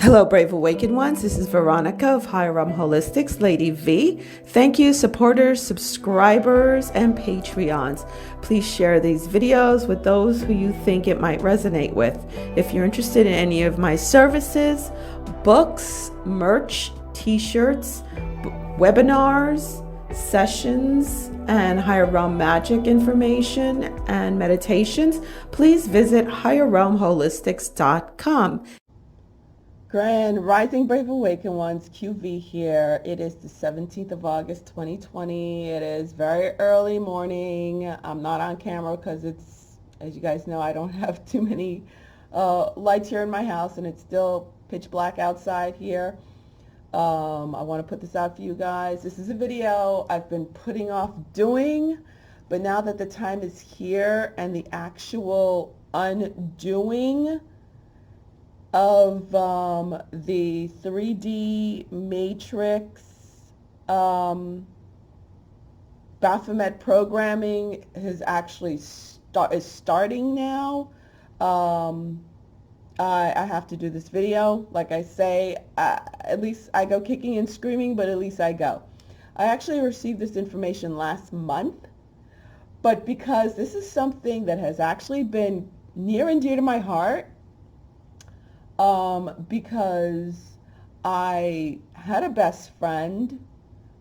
Hello, Brave Awakened Ones. This is Veronica of Higher Realm Holistics, Lady V. Thank you, supporters, subscribers, and Patreons. Please share these videos with those who you think it might resonate with. If you're interested in any of my services, books, merch, t-shirts, webinars, sessions, and higher realm magic information and meditations, please visit higherrealmholistics.com. Grand Rising Brave Awakened Ones, QV here. It is the 17th of August, 2020. It is very early morning. I'm not on camera because it's, as you guys know, I don't have too many lights here in my house, and it's still pitch black outside here. I want to put this out for you guys. This is a video I've been putting off doing, but now that the time is here and the actual undoing of the 3D Matrix Baphomet programming is actually starting now. I have to do this video. Like I say, at least I go kicking and screaming, but at least I go. I actually received this information last month, but because this is something that has actually been near and dear to my heart, because I had a best friend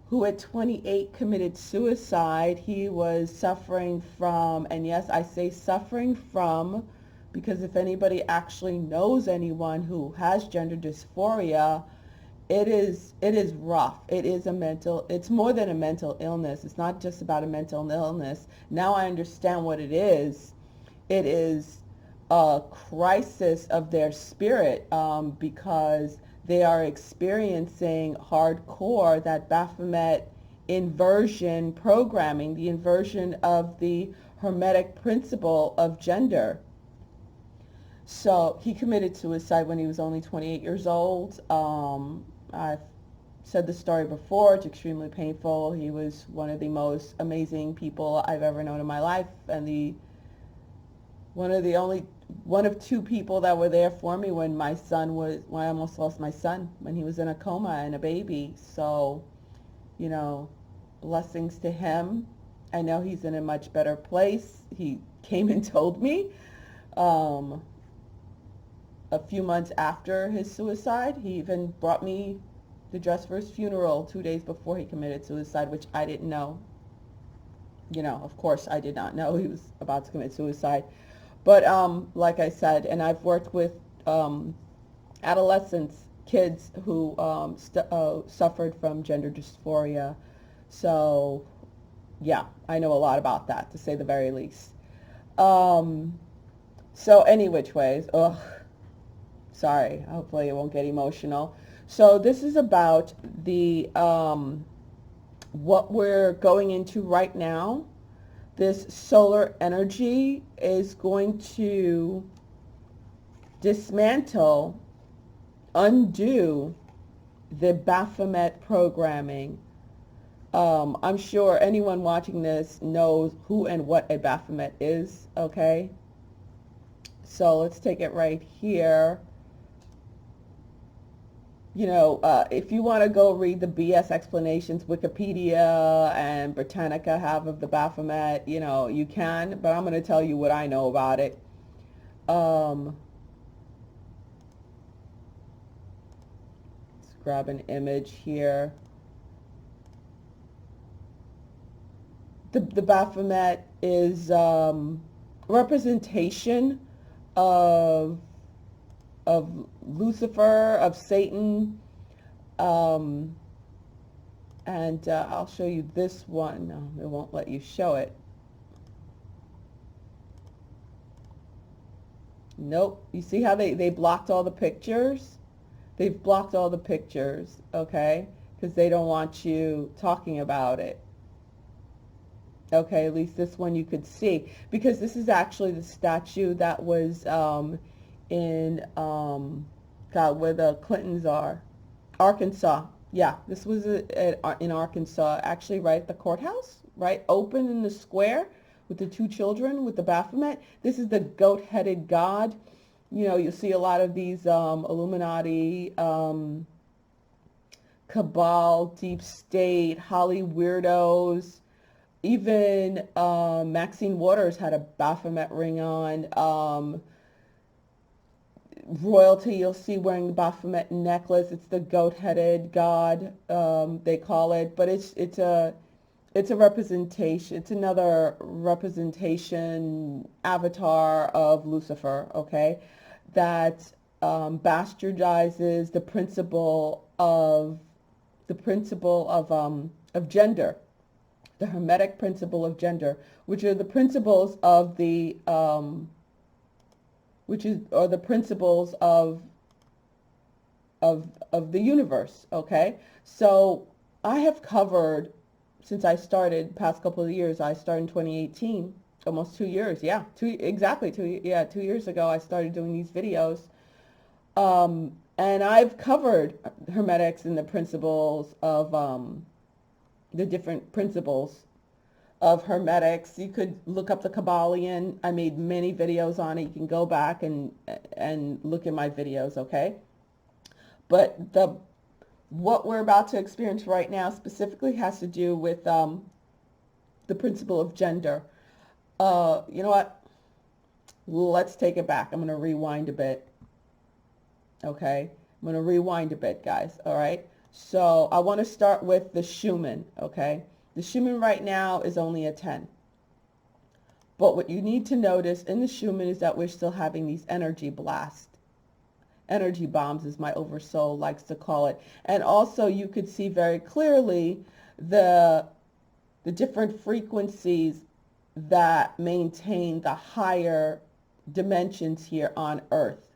who at 28 committed suicide. He was suffering from, and yes, I say suffering from, because if anybody actually knows anyone who has gender dysphoria, it is rough. It's more than a mental illness. It's not just about a mental illness. Now I understand what it is. It is a crisis of their spirit, because they are experiencing hardcore that Baphomet inversion programming, the inversion of the hermetic principle of gender. So he committed suicide when he was only 28 years old. I've said the story before. It's extremely painful. He was one of the most amazing people I've ever known in my life, and one of two people that were there for me when I almost lost my son when he was in a coma and a baby. So, you know, blessings to him. I know he's in a much better place. He came and told me a few months after his suicide. He even brought me the dress for his funeral 2 days before he committed suicide, which I didn't know. You know, of course I did not know he was about to commit suicide. But like I said, and I've worked with adolescents, kids who suffered from gender dysphoria. So, yeah, I know a lot about that, to say the very least. So any which ways, sorry, hopefully it won't get emotional. So this is about the what we're going into right now. This solar energy is going to dismantle, undo the Baphomet programming. I'm sure anyone watching this knows who and what a Baphomet is, okay? So let's take it right here. You know, if you want to go read the BS explanations Wikipedia and Britannica have of the Baphomet, you know, you can, but I'm going to tell you what I know about it. Let's grab an image here. The Baphomet is representation of Lucifer, of Satan, and I'll show you this one. No, it won't let you show it. Nope. You see how they blocked all the pictures? They've blocked all the pictures, okay? Because they don't want you talking about it. Okay, at least this one you could see. Because this is actually the statue that was in where the Clintons are, Arkansas. Yeah, this was in Arkansas, actually right at the courthouse, right, open in the square with the two children with the Baphomet. This is the goat-headed god you know, you see a lot of these Illuminati, cabal, deep state, Holly weirdos. Even Maxine Waters had a Baphomet ring on. Royalty, you'll see wearing the Baphomet necklace. It's the goat-headed god, they call it, but it's a representation. It's another representation avatar of Lucifer. Okay, that bastardizes the principle of gender, the Hermetic principle of gender, which are the principles of the or the principles of the universe. Okay, so I have covered, since I started past couple of years. I started in 2018, almost 2 years. Yeah, exactly 2 years ago I started doing these videos. And I've covered hermetics and the principles of the different principles of hermetics. You could look up the Kabbalion. I made many videos on it. You can go back and look at my videos, okay? But what we're about to experience right now specifically has to do with the principle of gender. You know what? Let's take it back. I'm going to rewind a bit. Okay? I'm going to rewind a bit, guys. All right? So I want to start with the Schumann, okay? The Schumann right now is only a 10. But what you need to notice in the Schumann is that we're still having these energy blasts. Energy bombs, as my oversoul likes to call it. And also you could see very clearly the different frequencies that maintain the higher dimensions here on Earth.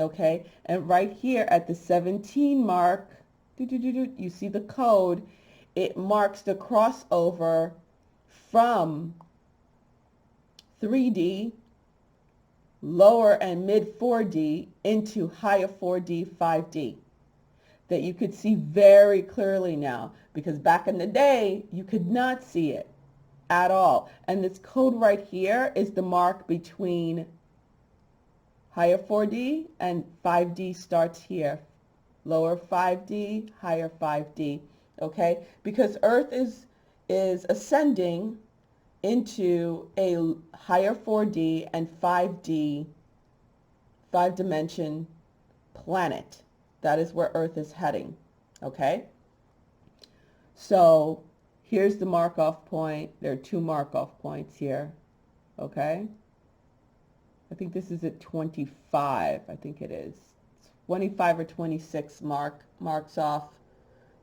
Okay? And right here at the 17 mark, you see the code. It marks the crossover from 3D, lower and mid 4D, into higher 4D, 5D. That you could see very clearly now, because back in the day, you could not see it at all. And this code right here is the mark between higher 4D and 5D starts here. Lower 5D, higher 5D. Okay, because Earth is ascending into a higher 4D and 5D, 5-dimension planet. That is where Earth is heading. Okay, so here's the mark-off point. There are 2 mark-off points here. Okay, I think this is at 25. I think it is 25 or 26 marks off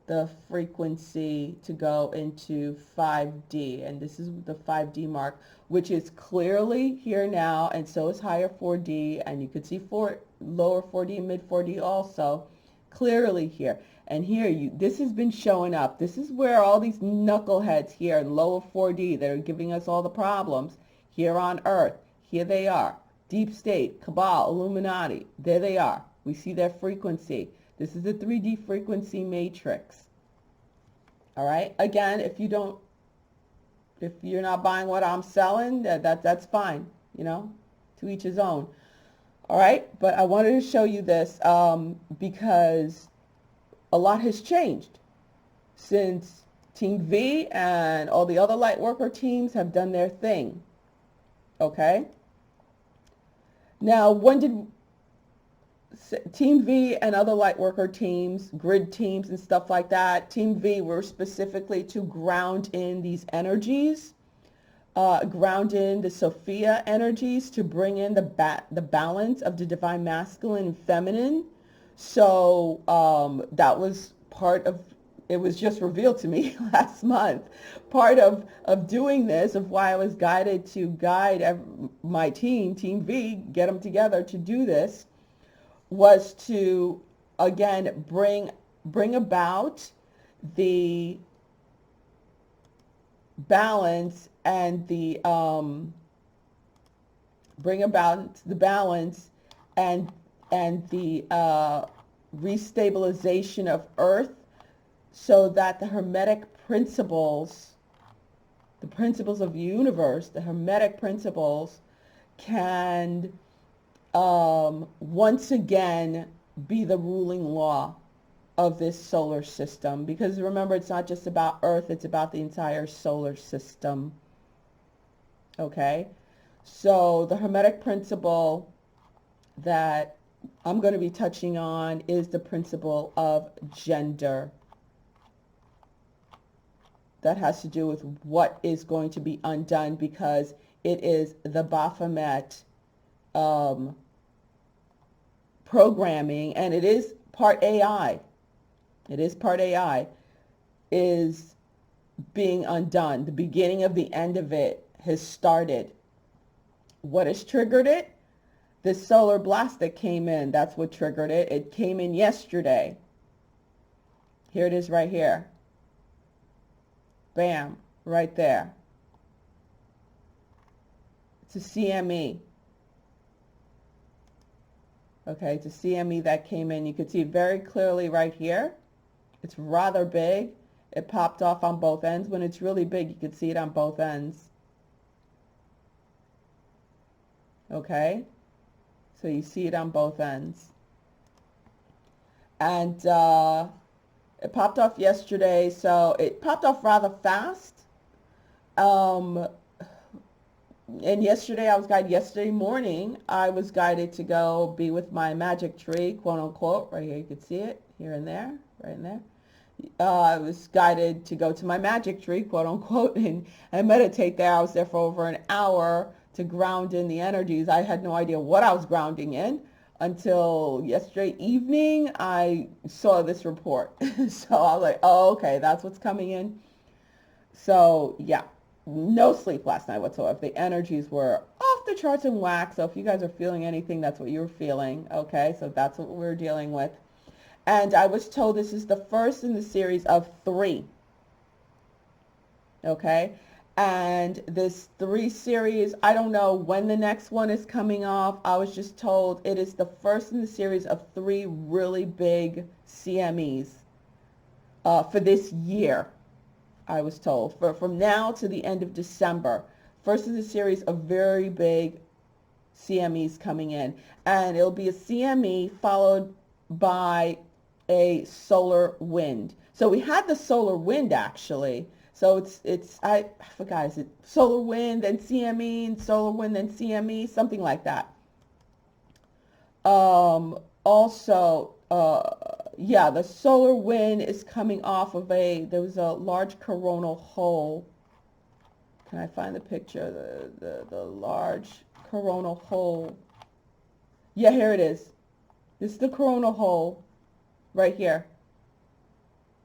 the frequency to go into 5D. And this is the 5D mark, which is clearly here now, and so is higher 4D, and you could see lower 4D and mid 4D also clearly here. And here, this has been showing up. This is where all these knuckleheads here in lower 4D that are giving us all the problems here on Earth, here they are. Deep State, Cabal, Illuminati, there they are. We see their frequency. This is the 3D frequency matrix. All right. Again, if you're not buying what I'm selling, that's fine. You know, to each his own. All right. But I wanted to show you this because a lot has changed since Team V and all the other Lightworker teams have done their thing. Okay. Now, when did Team V and other Lightworker teams, grid teams and stuff like that, Team V were specifically to ground in these energies, ground in the Sophia energies, to bring in the balance of the divine masculine and feminine. So that was part of, it was just revealed to me last month. Part of doing this, of why I was guided to guide my team, Team V, get them together to do this, was to, again, bring about the balance and the bring about the balance and the restabilization of Earth, so that the Hermetic principles, the principles of the universe, the Hermetic principles, can once again be the ruling law of this solar system. Because remember, it's not just about Earth, it's about the entire solar system. Okay? So the Hermetic principle that I'm going to be touching on is the principle of gender. That has to do with what is going to be undone, because it is the Baphomet programming, and it is part AI. It is part AI, is being undone. The beginning of the end of it has started. What has triggered it? This solar blast that came in, that's what triggered it. It came in yesterday. Here it is right here. Bam, right there. It's a CME. Okay, it's a CME that came in. You can see very clearly right here. It's rather big. It popped off on both ends. When it's really big, you can see it on both ends. Okay, so you see it on both ends. And it popped off yesterday, so it popped off rather fast. And yesterday morning, I was guided to go be with my magic tree, quote unquote, right here. You can see it here and there, right in there. I was guided to go to my magic tree, quote unquote, and meditate there. I was there for over an hour to ground in the energies. I had no idea what I was grounding in until yesterday evening. I saw this report. So I was like, oh, okay, that's what's coming in. So yeah, no sleep last night whatsoever. The energies were off the charts and whack. So if you guys are feeling anything, that's what you're feeling. Okay, so that's what we're dealing with. And I was told this is the first in the series of 3. Okay, and this 3 series, I don't know when the next one is coming off. I was just told it is the first in the series of 3 really big CMEs for this year. I was told from now to the end of December. First in the series of very big CMEs coming in, and it'll be a CME followed by a solar wind. So we had the solar wind actually. So it's I forgot, is it solar wind then CME and solar wind then CME, something like that. Also, yeah, the solar wind is coming off of there was a large coronal hole. Can I find the picture? The large coronal hole. Yeah, here it is. This is the coronal hole right here.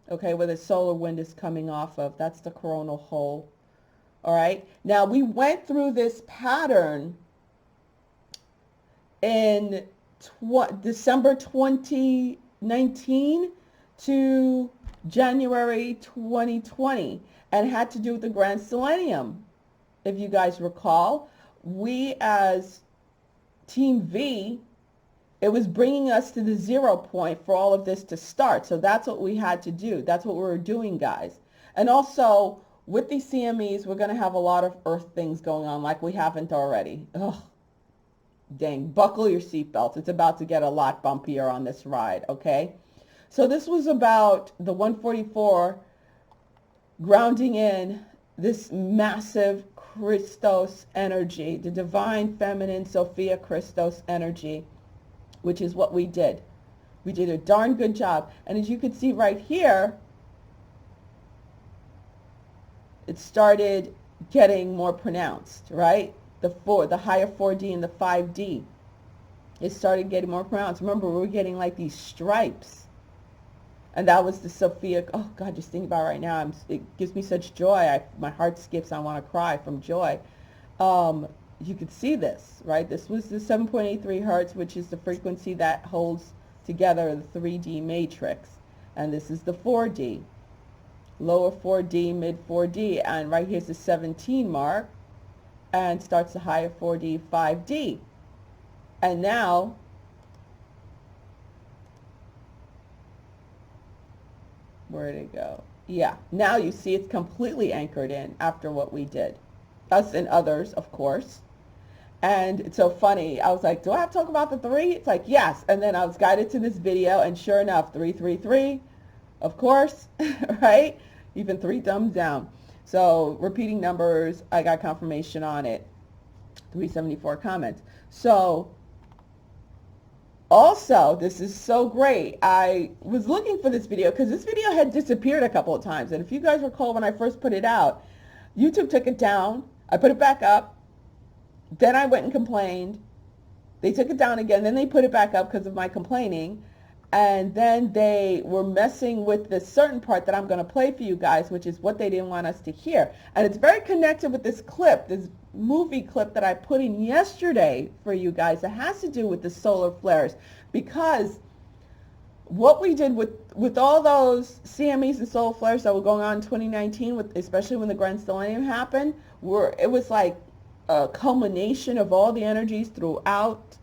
Okay, where the solar wind is coming off of. That's the coronal hole. All right. Now, we went through this pattern in December 2019 to January 2020, and had to do with the Grand Selenium. If you guys recall, we as Team V, it was bringing us to the 0 point for all of this to start. So that's what we had to do. That's what we were doing, guys. And also, with these CMEs, we're going to have a lot of Earth things going on like we haven't already. Ugh. Dang, buckle your seatbelts. It's about to get a lot bumpier on this ride, okay? So this was about the 144 grounding in this massive Christos energy, the divine feminine Sophia Christos energy, which is what we did. We did a darn good job. And as you can see right here, it started getting more pronounced, right? The higher 4D and the 5D. It started getting more pronounced. Remember, we were getting like these stripes. And that was the Sophia. Oh, God, just think about it right now. It gives me such joy. My heart skips. I want to cry from joy. You could see this, right? This was the 7.83 hertz, which is the frequency that holds together the 3D matrix. And this is the 4D. Lower 4D, mid 4D. And right here's the 17 mark. And starts the higher 4D, 5D. And now, where did it go? Yeah, now you see it's completely anchored in after what we did. Us and others, of course. And it's so funny. I was like, do I have to talk about the three? It's like, yes. And then I was guided to this video, and sure enough, 333, of course, right? Even 3 thumbs down. So repeating numbers, I got confirmation on it. 374 comments. So also, this is so great. I was looking for this video because this video had disappeared a couple of times. And if you guys recall, when I first put it out, YouTube took it down. I put it back up. Then I went and complained. They took it down again. Then they put it back up because of my complaining. And then they were messing with this certain part that I'm going to play for you guys, which is what they didn't want us to hear. And it's very connected with this clip, this movie clip that I put in yesterday for you guys that has to do with the solar flares. Because what we did with all those CMEs and solar flares that were going on in 2019, especially when the Grand Stellium happened, it was like a culmination of all the energies throughout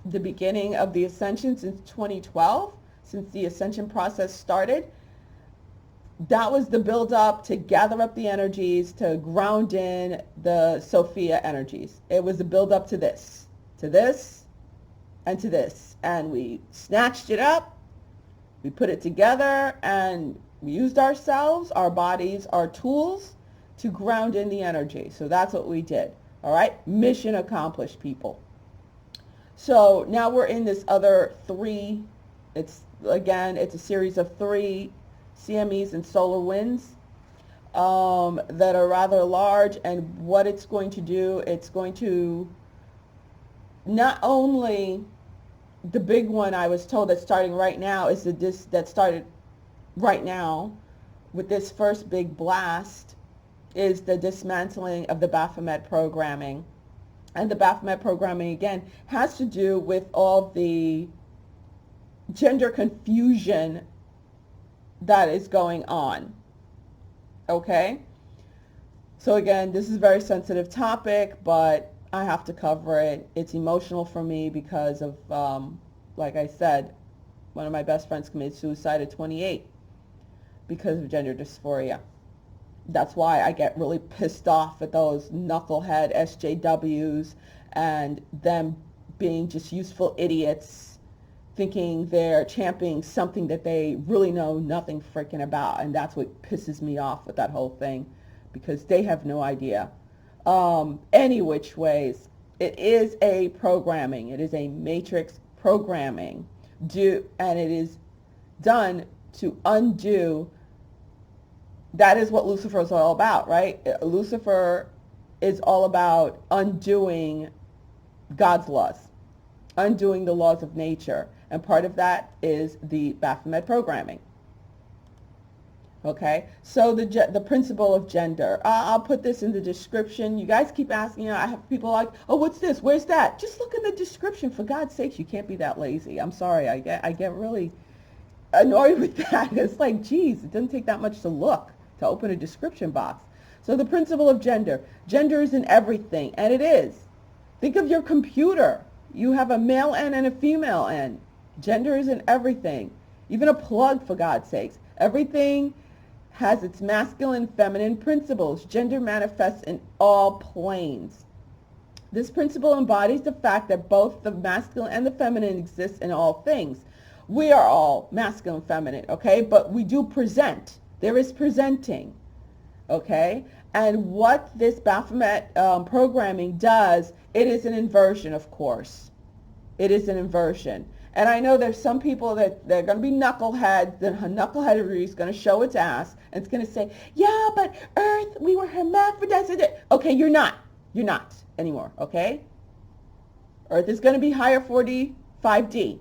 the beginning of the ascension since 2012, since the ascension process started. That was the build up to gather up the energies, to ground in the Sophia energies. It was the build up to this, and to this. And we snatched it up, we put it together, and we used ourselves, our bodies, our tools to ground in the energy. So that's what we did. All right. Mission accomplished, people. So now we're in this other 3. It's a series of 3 CMEs and solar winds that are rather large. And what it's going to do, it's going to not only, the big one I was told that's starting right now is that started right now with this first big blast, is the dismantling of the Baphomet programming. And the Baphomet programming, again, has to do with all the gender confusion that is going on. Okay? So again, this is a very sensitive topic, but I have to cover it. It's emotional for me because of, like I said, one of my best friends committed suicide at 28 because of gender dysphoria. That's why I get really pissed off at those knucklehead SJWs and them being just useful idiots, thinking they're championing something that they really know nothing freaking about. And that's what pisses me off with that whole thing, because they have no idea. Any which ways, it is a programming. It is a matrix programming, and it is done to undo. That is what Lucifer is all about, right? Lucifer is all about undoing God's laws, undoing the laws of nature. And part of that is the Baphomet programming. Okay, so the principle of gender. I'll put this in the description. You guys keep asking, I have people like, oh, what's this? Where's that? Just look in the description. For God's sakes, you can't be that lazy. I'm sorry. I get really annoyed with that. It's like, geez, it doesn't take that much to look, to open a description box. So the principle of gender. Gender is in everything, and it is. Think of your computer. You have a male end and a female end. Gender is in everything. Even a plug, for God's sakes. Everything has its masculine and feminine principles. Gender manifests in all planes. This principle embodies the fact that both the masculine and the feminine exist in all things. We are all masculine and feminine, okay? But we do present. There is presenting, okay? And what this Baphomet programming does, it is an inversion, of course. It is an inversion. And I know there's some people that they're going to be knuckleheads. The knuckleheadery is going to show its ass. And it's going to say, yeah, but Earth, we were hermaphrodites. Okay, you're not. You're not anymore, okay? Earth is going to be higher 4D, 5D.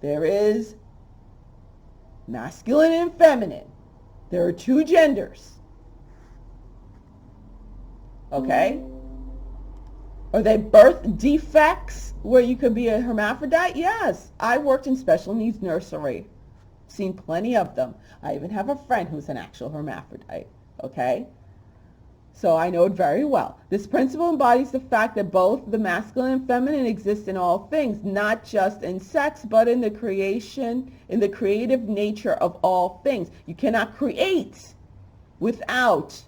There is masculine and feminine. There are 2 genders. Okay? Are they birth defects where you could be a hermaphrodite? Yes. I worked in special needs nursery. Seen plenty of them. I even have a friend who's an actual hermaphrodite. Okay? So I know it very well. This principle embodies the fact that both the masculine and feminine exist in all things, not just in sex, but in the creation, in the creative nature of all things. You cannot create without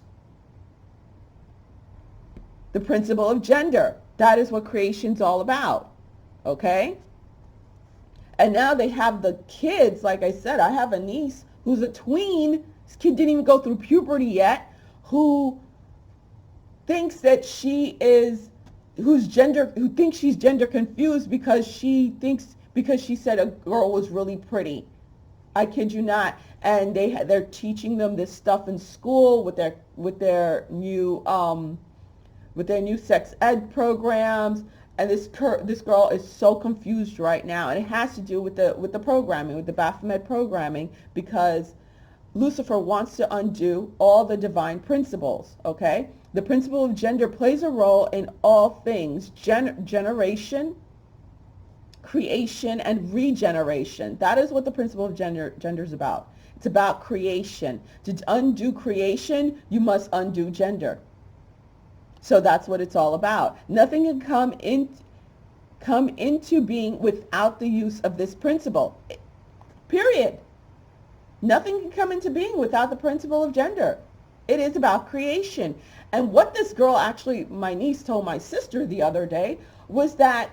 the principle of gender. That is what creation's all about. Okay? And now they have the kids, like I said, I have a niece who's a tween. This kid didn't even go through puberty yet, who thinks that she is, who thinks she's gender confused because she said a girl was really pretty. I kid you not. And they're teaching them this stuff in school with their new sex ed programs. And this girl is so confused right now, and it has to do with the programming, with the Baphomet programming, because Lucifer wants to undo all the divine principles. Okay, the principle of gender plays a role in all things: generation, creation, and regeneration. That is what the principle of gender is about. It's about creation. To undo creation, you must undo gender. So that's what it's all about. Nothing can come into being without the use of this principle. Period. Nothing can come into being without the principle of gender. It is about creation. And what this girl, actually, my niece told my sister the other day, was that,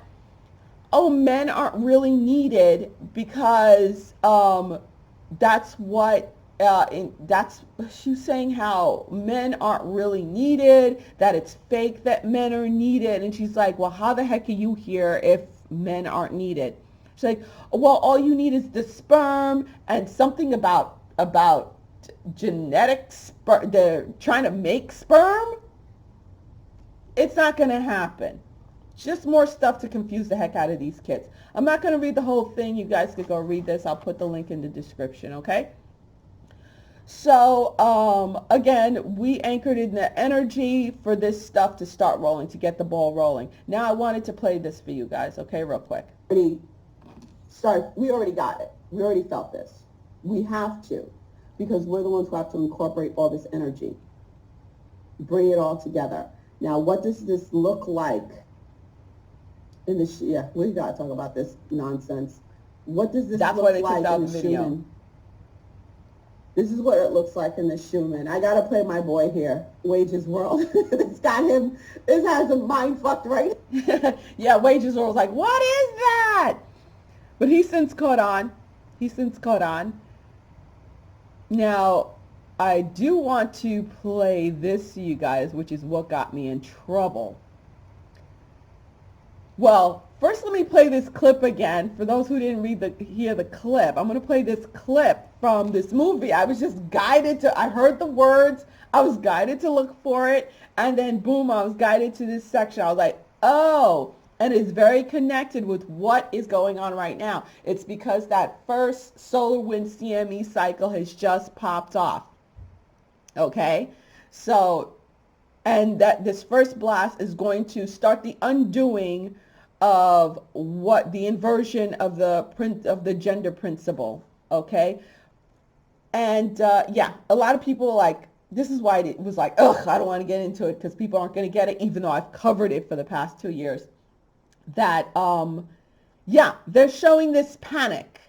oh, men aren't really needed because that's what she's saying, how men aren't really needed, that it's fake that men are needed. And she's like, well, how the heck are you here if men aren't needed? She's like, well, all you need is the sperm and something about genetics. They're trying to make sperm. It's not going to happen. Just more stuff to confuse the heck out of these kids. I'm not going to read the whole thing. You guys could go read this. I'll put the link in the description, okay? So, again, we anchored in the energy for this stuff to start rolling, to get the ball rolling. Now I wanted to play this for you guys, okay, real quick. We already got it. We already felt this. We have to, because we're the ones who have to incorporate all this energy. Bring it all together. Now, what does this look like in the, yeah, we got to talk about this nonsense. What does this look like in the Schumann? This is what it looks like in the Schumann. I got to play my boy here, Wages World. It's got him, this has him mind fucked, right? Yeah, Wages World's like, what is that? But he's since caught on. Now, I do want to play this to you guys, which is what got me in trouble. Well, first let me play this clip again. For those who didn't hear the clip, I'm going to play this clip from this movie. I was just guided to, I heard the words, I was guided to look for it, and then boom, I was guided to this section. I was like, oh, and it's very connected with what is going on right now. It's because that first solar wind CME cycle has just popped off. Okay? So, and that this first blast is going to start the undoing of what the inversion of the gender principle. Okay? And yeah, a lot of people like, this is why it was like, ugh, I don't want to get into it because people aren't going to get it, even though I've covered it for the past 2 years. That, yeah, they're showing this panic.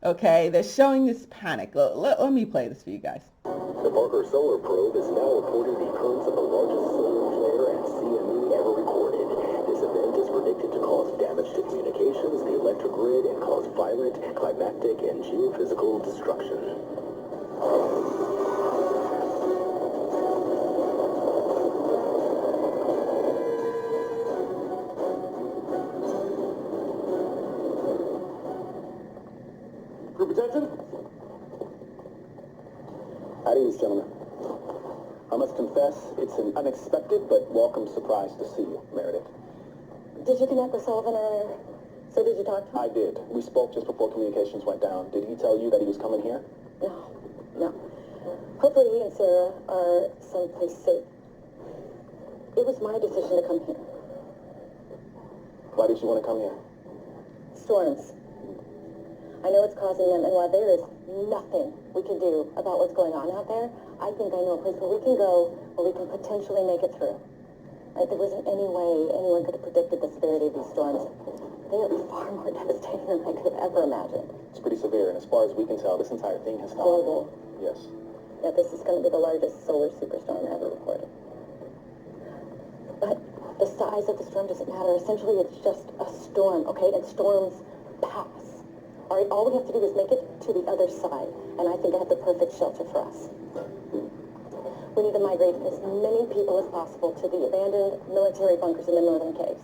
Okay? They're showing this panic. Let me play this for you guys. The Parker Solar Probe is now reporting the occurrence of the largest solar flare at CME ever recorded. This event is predicted to cause damage to communications, the electric grid, and cause violent, climactic, and geophysical destruction. Group attention. Greetings, gentlemen. I must confess, it's an unexpected but welcome surprise to see you, Meredith. Did you connect with Sullivan earlier? So did you talk to him? I did. We spoke just before communications went down. Did he tell you that he was coming here? No. Hopefully he and Sarah are someplace safe. It was my decision to come here. Why did you want to come here? Storms. I know it's causing them, and while there is nothing we can do about what's going on out there, I think I know a place where we can go, where we can potentially make it through. Right? There wasn't any way anyone could have predicted the severity of these storms. They are far more devastating than I could have ever imagined. It's pretty severe, and as far as we can tell, this entire thing has stopped. Global. Yes. Yeah, this is going to be the largest solar superstorm ever recorded. But size of the storm doesn't matter. Essentially, it's just a storm, okay? And storms pass. All right, all we have to do is make it to the other side, and I think I have the perfect shelter for us. We need to migrate as many people as possible to the abandoned military bunkers in the northern caves.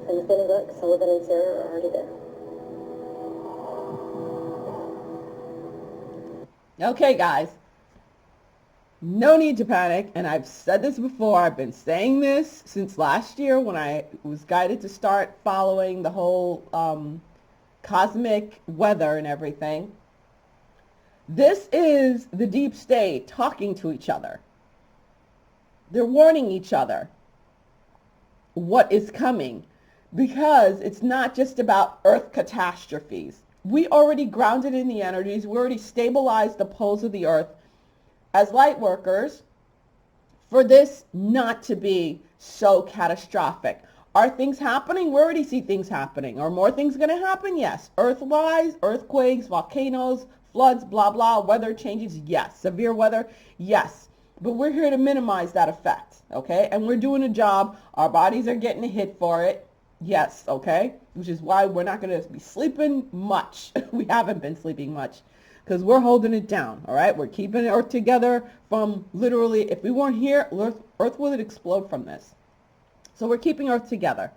And if any luck, Sullivan and Sarah are already there. Okay, guys. No need to panic, and I've said this before. I've been saying this since last year when I was guided to start following the whole cosmic weather and everything. This is the deep state talking to each other. They're warning each other what is coming, because it's not just about Earth catastrophes. We already grounded in the energies. We already stabilized the poles of the Earth as light workers for this not to be so catastrophic. Are things happening? We already see things happening. Are more things going to happen? Yes. Earthwise, earthquakes, volcanoes, floods, blah, blah, weather changes? Yes. Severe weather? Yes. But we're here to minimize that effect, okay? And we're doing a job. Our bodies are getting a hit for it. Yes, okay? Which is why we're not going to be sleeping much. We haven't been sleeping much, because we're holding it down, all right? We're keeping Earth together from literally, if we weren't here, Earth would explode from this. So we're keeping Earth together,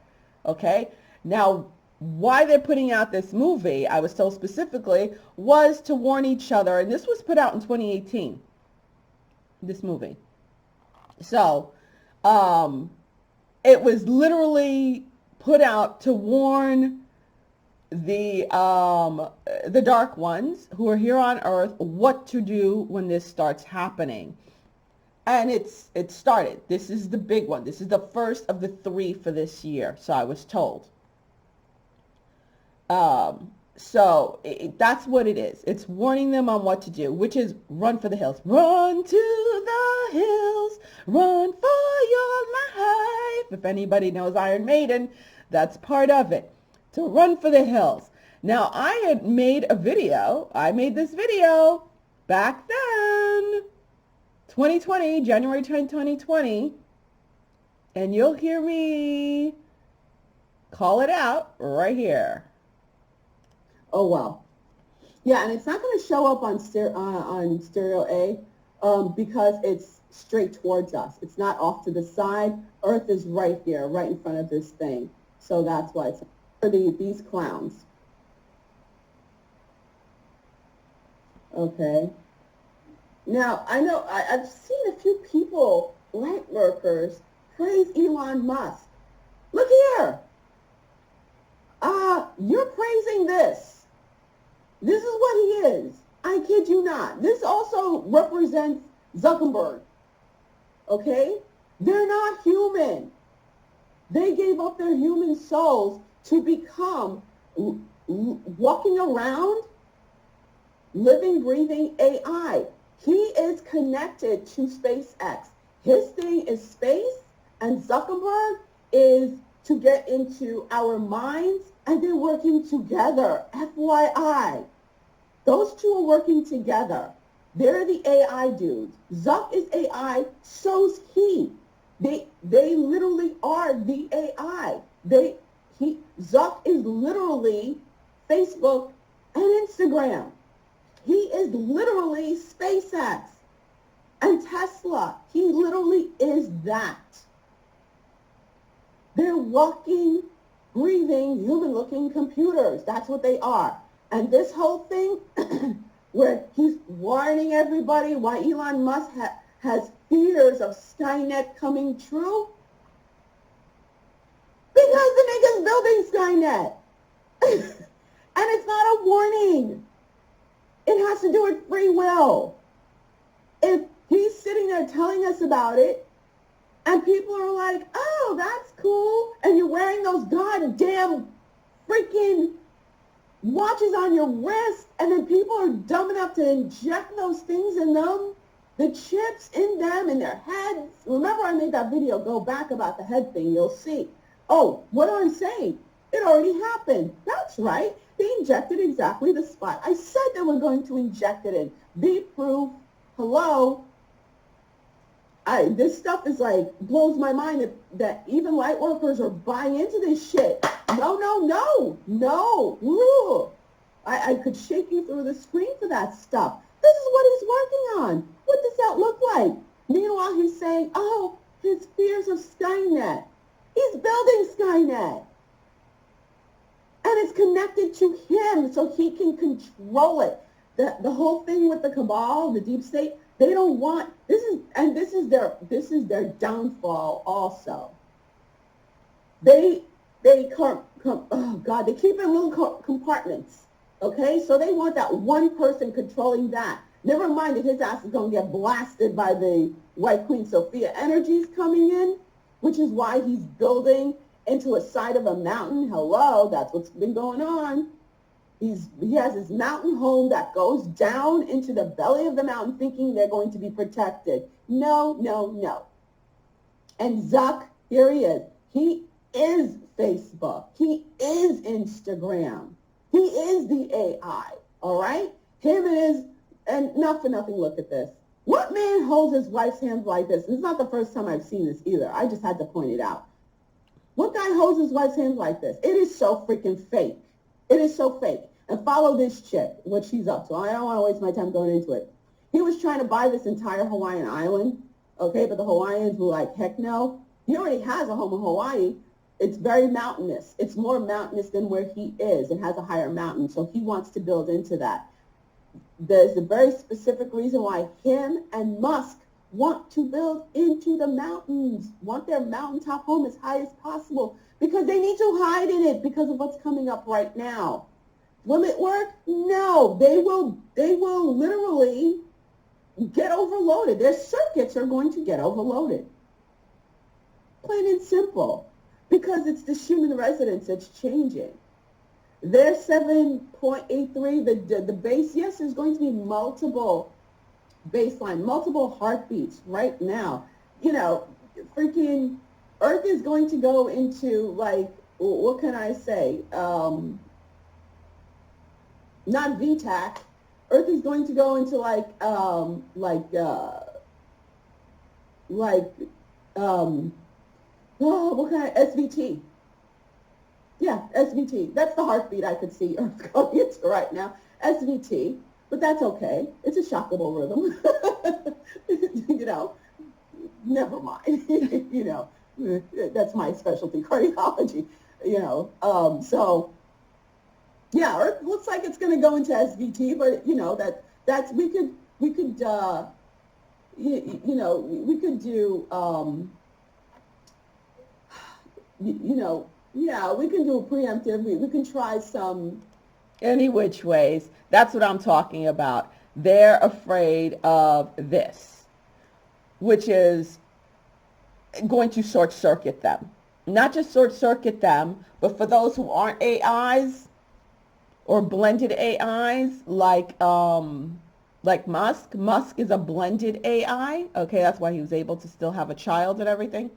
okay? Now, why they're putting out this movie, I was told specifically, was to warn each other. And this was put out in 2018, this movie. So it was literally put out to warn the dark ones who are here on Earth what to do when this starts happening. And it started. This is the big one. This is the first of the 3 for this year, so I was told. So that's what it is. It's warning them on what to do, which is run for the hills. Run to the hills. Run for your life. If anybody knows Iron Maiden, that's part of it. To run for the hills. Now, I had made a video. I made this video back then, 2020, January 10, 2020. And you'll hear me call it out right here. Oh, wow. Yeah, and it's not going to show up on stereo A because it's straight towards us. It's not off to the side. Earth is right here, right in front of this thing. So that's why it's for these clowns. Okay. Now, I know I've seen a few people, light workers, praise Elon Musk. Look here. You're praising this. This is what he is. I kid you not. This also represents Zuckerberg. Okay? They're not human. They gave up their human souls to become walking around, living, breathing AI. He is connected to SpaceX. His thing is space, and Zuckerberg is to get into our minds, and they're working together. FYI. Those two are working together. They're the AI dudes. Zuck is AI, so's he. They literally are the AI. Zuck is literally Facebook and Instagram. He is literally SpaceX and Tesla. He literally is that. They're walking, breathing, human-looking computers. That's what they are. And this whole thing where he's warning everybody why Elon Musk has fears of Skynet coming true, because the nigga's building Skynet. And it's not a warning. It has to do with free will. If he's sitting there telling us about it, and people are like, oh, that's cool, and you're wearing those goddamn freaking watches on your wrist, and then people are dumb enough to inject those things in them, the chips in them, in their heads. Remember I made that video, go back, about the head thing, you'll see. Oh, what am I saying? It already happened. That's right. They injected exactly the spot I said they were going to inject it in. Be proof. Hello? this stuff is like, blows my mind that even light workers are buying into this shit. No. Ooh. I could shake you through the screen for that stuff. This is what he's working on. What does that look like? Meanwhile, he's saying, oh, his fears of Skynet. He's building Skynet. And it's connected to him so he can control it. The whole thing with the cabal, the deep state, they don't want, this is their downfall also. They oh God, they keep it in little compartments. Okay, so they want that one person controlling that. Never mind that his ass is going to get blasted by the White Queen Sophia energies coming in, which is why he's building into a side of a mountain. Hello, that's what's been going on. He has his mountain home that goes down into the belly of the mountain thinking they're going to be protected. No. And Zuck, here he is. He is Facebook. He is Instagram. He is the AI, all right? Him is, and not for nothing, look at this. What man holds his wife's hands like this? It's not the first time I've seen this either. I just had to point it out. What guy holds his wife's hands like this? It is so freaking fake. It is so fake. And follow this chick, what she's up to. I don't want to waste my time going into it. He was trying to buy this entire Hawaiian island, okay? But the Hawaiians were like, heck no. He already has a home in Hawaii. It's very mountainous. It's more mountainous than where he is. It has a higher mountain, so he wants to build into that. There's a very specific reason why him and Musk want to build into the mountains, want their mountaintop home as high as possible, because they need to hide in it because of what's coming up right now. Will it work? No. They will literally get overloaded. Their circuits are going to get overloaded. Plain and simple. Because it's the human residence that's changing. Their 7.83, the base, yes, there's going to be multiple baseline, multiple heartbeats right now. You know, freaking Earth is going to go into, like, what can I say? Not VTAC. Earth is going to go into what kind of SVT? Yeah, SVT. That's the heartbeat I could see Earth going into right now. SVT, but that's okay. It's a shockable rhythm. You know, never mind. You know, that's my specialty, cardiology. You know, so yeah, Earth looks like it's going to go into SVT, but you know that's we could we could do. Yeah, we can do a preemptive. We can try some any which ways. That's what I'm talking about. They're afraid of this, which is going to short circuit them. Not just short circuit them, but for those who aren't AIs or blended AIs like Musk. Musk is a blended AI. Okay, that's why he was able to still have a child and everything.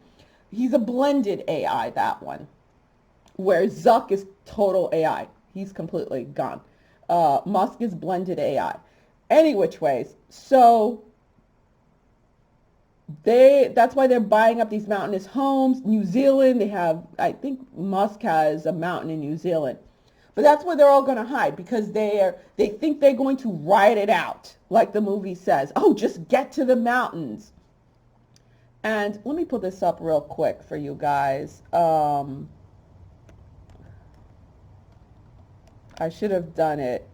He's a blended AI, that one. Where Zuck is total AI. He's completely gone. Musk is blended AI. Any which ways. So that's why they're buying up these mountainous homes. New Zealand, they have, I think Musk has a mountain in New Zealand. But that's where they're all going to hide because they think they're going to ride it out. Like the movie says. Oh, just get to the mountains. And let me put this up real quick for you guys. I should have done it.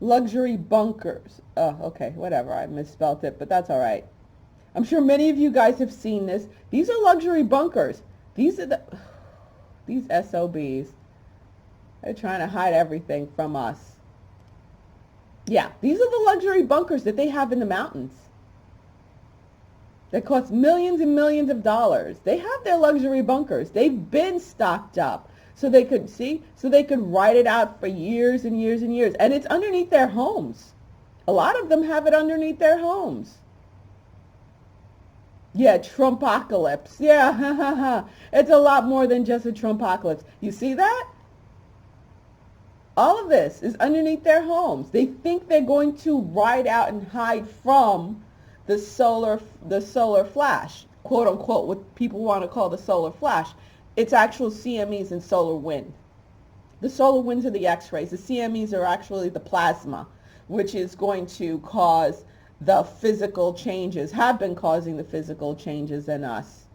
Luxury bunkers. Oh, okay, whatever. I misspelled it, but that's all right. I'm sure many of you guys have seen this. These are luxury bunkers. These SOBs. They're trying to hide everything from us. Yeah, these are the luxury bunkers that they have in the mountains. That cost millions and millions of dollars. They have their luxury bunkers. They've been stocked up. So they could ride it out for years and years and years. And it's underneath their homes. A lot of them have it underneath their homes. Yeah, Trumpocalypse. Yeah, it's a lot more than just a Trumpocalypse. You see that? All of this is underneath their homes. They think they're going to ride out and hide from the solar flash, quote unquote, what people want to call the solar flash. It's actual CMEs and solar wind. The solar winds are the X-rays. The CMEs are actually the plasma, which is going to cause the physical changes, have been causing the physical changes in us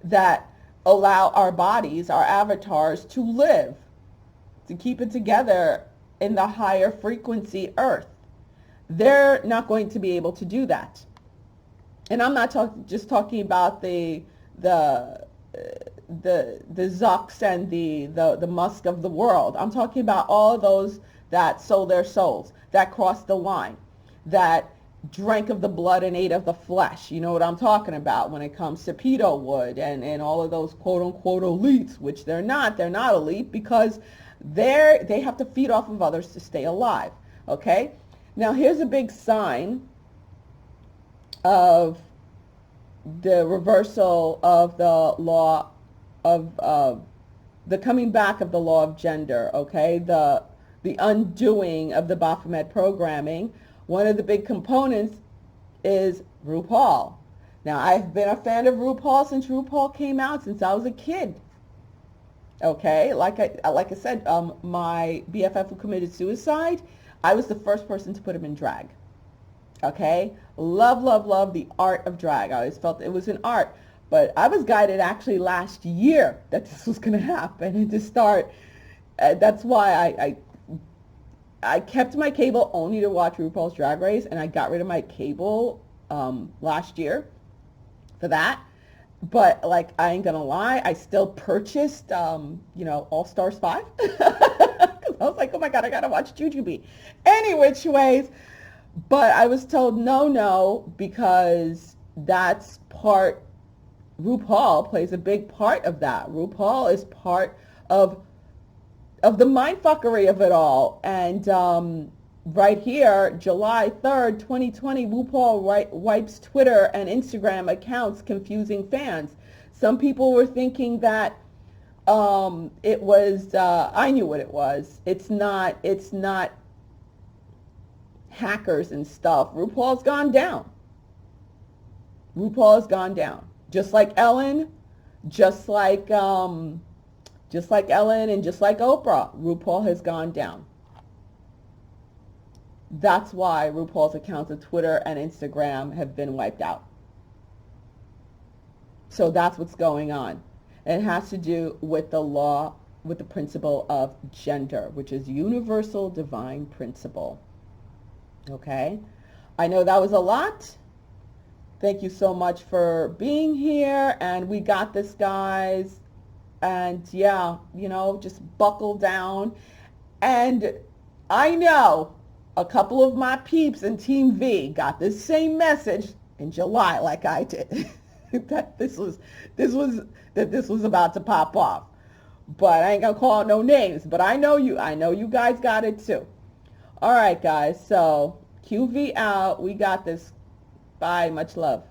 that allow our bodies, our avatars, to live, to keep it together in the higher frequency earth. They're not going to be able to do that. And I'm not just talking about the Zucks and the Musk of the world. I'm talking about all those that sold their souls, that crossed the line, that drank of the blood and ate of the flesh. You know what I'm talking about when it comes to pedo wood and all of those quote unquote elites, which they're not. They're not elite because they have to feed off of others to stay alive. Okay? Now here's a big sign of the reversal of the law of the coming back of the law of gender, okay? The undoing of the Baphomet programming. One of the big components is RuPaul. Now, I've been a fan of RuPaul since RuPaul came out, since I was a kid. Okay, like I said, my BFF who committed suicide, I was the first person to put him in drag. Okay, love the art of drag. I always felt it was an art, but I was guided actually last year that this was going to happen and to start. That's why I kept my cable only to watch RuPaul's Drag Race, and I got rid of my cable last year for that. But like, I ain't gonna lie, I still purchased All Stars 5 because I was like, oh my god, I gotta watch Jujubee any which ways. But I was told no, because that's part, RuPaul plays a big part of that. RuPaul is part of the mindfuckery of it all. And right here, July 3rd, 2020, RuPaul wipes Twitter and Instagram accounts, confusing fans. Some people were thinking that it was, I knew what it was. It's not hackers and stuff. RuPaul's gone down. RuPaul has gone down. Just like Ellen, just like Ellen and just like Oprah, RuPaul has gone down. That's why RuPaul's accounts of Twitter and Instagram have been wiped out. So that's what's going on. And it has to do with the law, with the principle of gender, which is universal divine principle. Okay? I know that was a lot. Thank you so much for being here. And we got this, guys. And yeah, just buckle down. And I know a couple of my peeps in Team V got this same message in July like I did. that this was about to pop off. But I ain't gonna call out no names. But I know you guys got it too. All right, guys. So QV out. We got this. Bye. Much love.